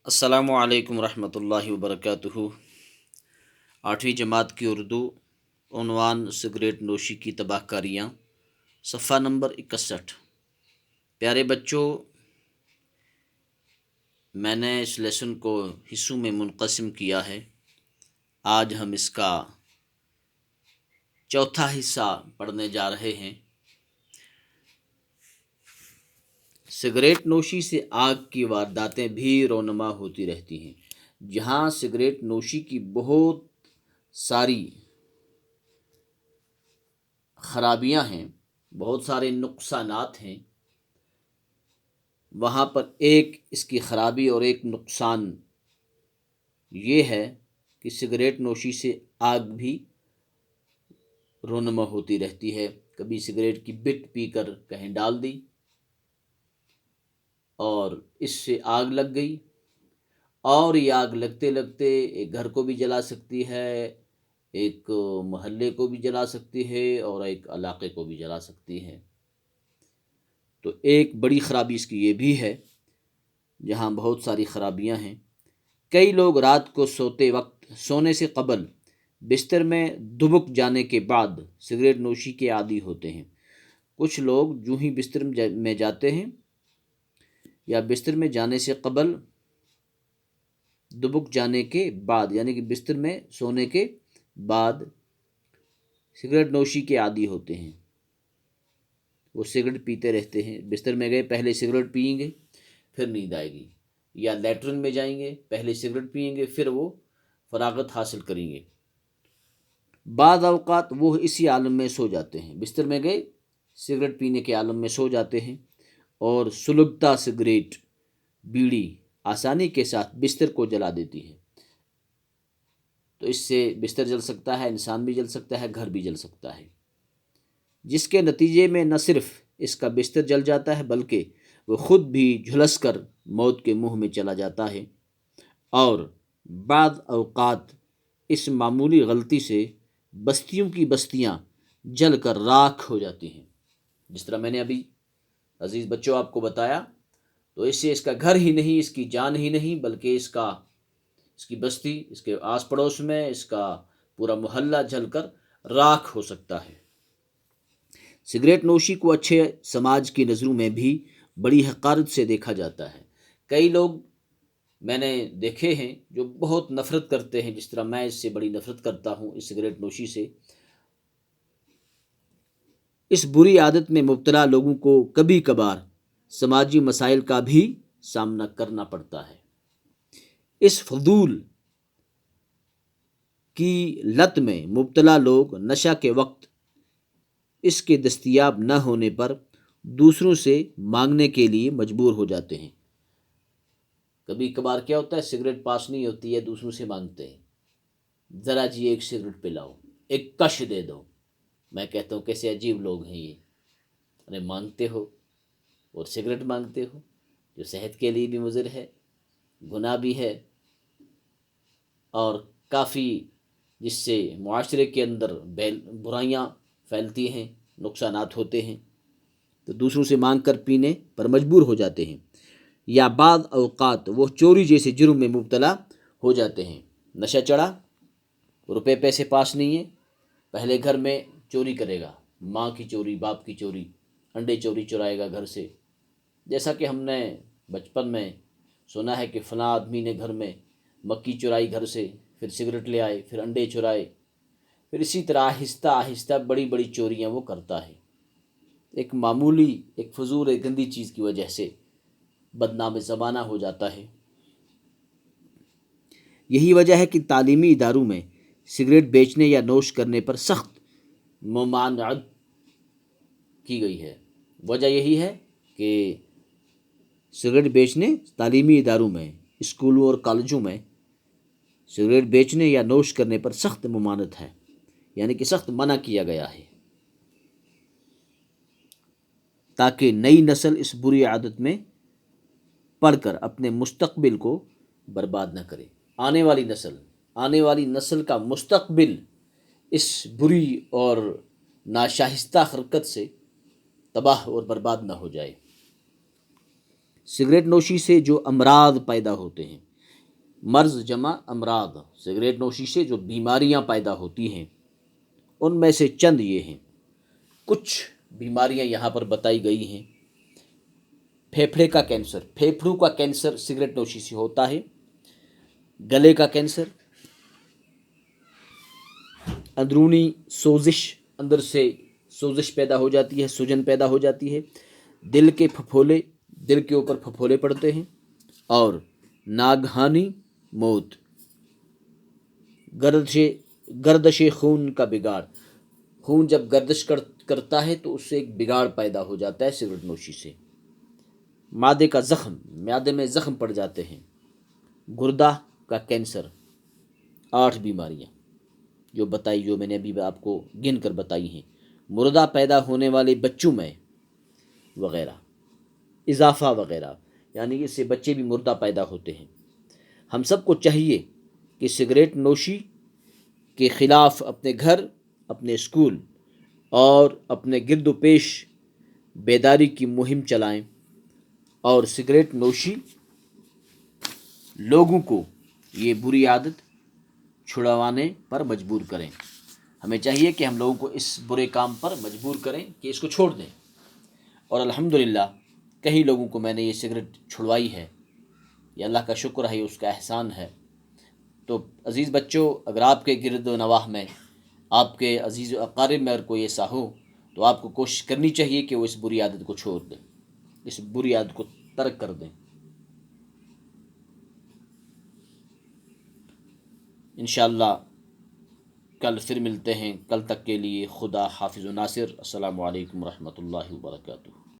السلام علیکم ورحمۃ اللہ وبرکاتہ۔ 8ویں جماعت کی اردو، عنوان سگریٹ نوشی کی تباہ کاریاں، صفحہ نمبر 61۔ پیارے بچوں، میں نے اس لیسن کو حصوں میں منقسم کیا ہے۔ آج ہم اس کا چوتھا حصہ پڑھنے جا رہے ہیں۔ سگریٹ نوشی سے آگ کی وارداتیں بھی رونما ہوتی رہتی ہیں۔ جہاں سگریٹ نوشی کی بہت ساری خرابیاں ہیں، بہت سارے نقصانات ہیں، وہاں پر ایک اس کی خرابی اور ایک نقصان یہ ہے کہ سگریٹ نوشی سے آگ بھی رونما ہوتی رہتی ہے۔ کبھی سگریٹ کی بٹ پی کر کہیں ڈال دی اور اس سے آگ لگ گئی، اور یہ آگ لگتے لگتے ایک گھر کو بھی جلا سکتی ہے، ایک محلے کو بھی جلا سکتی ہے، اور ایک علاقے کو بھی جلا سکتی ہے۔ تو ایک بڑی خرابی اس کی یہ بھی ہے، جہاں بہت ساری خرابیاں ہیں۔ کئی لوگ رات کو سوتے وقت سونے سے قبل بستر میں دبک جانے کے بعد سگریٹ نوشی کے عادی ہوتے ہیں۔ کچھ لوگ جو ہی بستر میں جاتے ہیں یا بستر میں جانے سے قبل دبک جانے کے بعد، یعنی کہ بستر میں سونے کے بعد سگریٹ نوشی کے عادی ہوتے ہیں۔ وہ سگریٹ پیتے رہتے ہیں۔ بستر میں گئے، پہلے سگریٹ پئیں گے، پھر نیند آئے گی، یا لیٹرن میں جائیں گے، پہلے سگریٹ پئیں گے، پھر وہ فراغت حاصل کریں گے۔ بعض اوقات وہ اسی عالم میں سو جاتے ہیں۔ بستر میں گئے، سگریٹ پینے کے عالم میں سو جاتے ہیں، اور سلگتا سگریٹ، بیڑی آسانی کے ساتھ بستر کو جلا دیتی ہے۔ تو اس سے بستر جل سکتا ہے، انسان بھی جل سکتا ہے، گھر بھی جل سکتا ہے، جس کے نتیجے میں نہ صرف اس کا بستر جل جاتا ہے بلکہ وہ خود بھی جھلس کر موت کے منہ میں چلا جاتا ہے۔ اور بعض اوقات اس معمولی غلطی سے بستیوں کی بستیاں جل کر راکھ ہو جاتی ہیں۔ جس طرح میں نے ابھی عزیز بچوں آپ کو بتایا، تو اس سے اس کا گھر ہی نہیں، اس کی جان ہی نہیں، بلکہ اس کی بستی، اس کے آس پڑوس میں اس کا پورا محلہ جل کر راکھ ہو سکتا ہے۔ سگریٹ نوشی کو اچھے سماج کی نظروں میں بھی بڑی حقارت سے دیکھا جاتا ہے۔ کئی لوگ میں نے دیکھے ہیں جو بہت نفرت کرتے ہیں، جس طرح میں اس سے بڑی نفرت کرتا ہوں، اس سگریٹ نوشی سے۔ اس بری عادت میں مبتلا لوگوں کو کبھی کبھار سماجی مسائل کا بھی سامنا کرنا پڑتا ہے۔ اس فضول کی لت میں مبتلا لوگ نشہ کے وقت اس کے دستیاب نہ ہونے پر دوسروں سے مانگنے کے لیے مجبور ہو جاتے ہیں۔ کبھی کبھار کیا ہوتا ہے، سگریٹ پاس نہیں ہوتی ہے، دوسروں سے مانگتے ہیں، ذرا جی ایک سگریٹ پلاؤ، ایک کش دے دو۔ میں کہتا ہوں کیسے عجیب لوگ ہیں یہ، ارے مانگتے ہو اور سگریٹ مانگتے ہو، جو صحت کے لیے بھی مضر ہے، گناہ بھی ہے، اور کافی جس سے معاشرے کے اندر برائیاں پھیلتی ہیں، نقصانات ہوتے ہیں، تو دوسروں سے مانگ کر پینے پر مجبور ہو جاتے ہیں۔ یا بعض اوقات وہ چوری جیسے جرم میں مبتلا ہو جاتے ہیں۔ نشہ چڑھا، روپے پیسے پاس نہیں ہیں، پہلے گھر میں چوری کرے گا، ماں کی چوری، باپ کی چوری، انڈے چوری چرائے گا گھر سے، جیسا کہ ہم نے بچپن میں سنا ہے کہ فلاں آدمی نے گھر میں مکھی چرائی گھر سے، پھر سگریٹ لے آئے، پھر انڈے چرائے، پھر اسی طرح آہستہ آہستہ بڑی بڑی چوریاں وہ کرتا ہے۔ ایک معمولی، ایک فضول، ایک گندی چیز کی وجہ سے بدنام زمانہ ہو جاتا ہے۔ یہی وجہ ہے کہ تعلیمی اداروں میں سگریٹ بیچنے یا نوش کرنے پر سخت ممانعت کی گئی ہے۔ وجہ یہی ہے کہ سگریٹ بیچنے تعلیمی اداروں میں، اسکولوں اور کالجوں میں سگریٹ بیچنے یا نوش کرنے پر سخت ممانعت ہے، یعنی کہ سخت منع کیا گیا ہے، تاکہ نئی نسل اس بری عادت میں پڑھ کر اپنے مستقبل کو برباد نہ کرے۔ آنے والی نسل کا مستقبل اس بری اور ناشائستہ حرکت سے تباہ اور برباد نہ ہو جائے۔ سگریٹ نوشی سے جو امراض پیدا ہوتے ہیں، مرض جمع امراض، سگریٹ نوشی سے جو بیماریاں پیدا ہوتی ہیں ان میں سے چند یہ ہیں۔ کچھ بیماریاں یہاں پر بتائی گئی ہیں۔ پھیپھڑے کا کینسر، پھیپھڑوں کا کینسر سگریٹ نوشی سے ہوتا ہے۔ گلے کا کینسر، اندرونی سوزش، اندر سے سوزش پیدا ہو جاتی ہے، سوجن پیدا ہو جاتی ہے۔ دل کے پھپھولے، دل کے اوپر پھپھولے پڑتے ہیں۔ اور ناگہانی موت، گردش خون کا بگاڑ، خون جب گردش کرتا ہے تو اس سے ایک بگاڑ پیدا ہو جاتا ہے سگریٹ نوشی سے۔ معدے کا زخم، معدے میں زخم پڑ جاتے ہیں۔ گردہ کا کینسر، 8 بیماریاں جو بتائی، جو میں نے ابھی آپ کو گن کر بتائی ہیں۔ مردہ پیدا ہونے والے بچوں میں وغیرہ، اضافہ وغیرہ، یعنی اس سے بچے بھی مردہ پیدا ہوتے ہیں۔ ہم سب کو چاہیے کہ سگریٹ نوشی کے خلاف اپنے گھر، اپنے اسکول اور اپنے گرد و پیش بیداری کی مہم چلائیں، اور سگریٹ نوشی لوگوں کو یہ بری عادت چھڑوانے پر مجبور کریں۔ ہمیں چاہیے کہ ہم لوگوں کو اس برے کام پر مجبور کریں کہ اس کو چھوڑ دیں، اور الحمدللہ کئی لوگوں کو میں نے یہ سگریٹ چھڑوائی ہے۔ یہ اللہ کا شکر ہے، اس کا احسان ہے۔ تو عزیز بچوں، اگر آپ کے گرد و نواح میں، آپ کے عزیز و اقارب میں اگر کوئی ایسا ہو تو آپ کو کوشش کرنی چاہیے کہ وہ اس بری عادت کو چھوڑ دیں، اس بری عادت کو ترک کر دیں۔ انشاءاللہ کل پھر ملتے ہیں۔ کل تک کے لیے خدا حافظ و ناصر۔ السلام علیکم ورحمۃ اللہ وبرکاتہ۔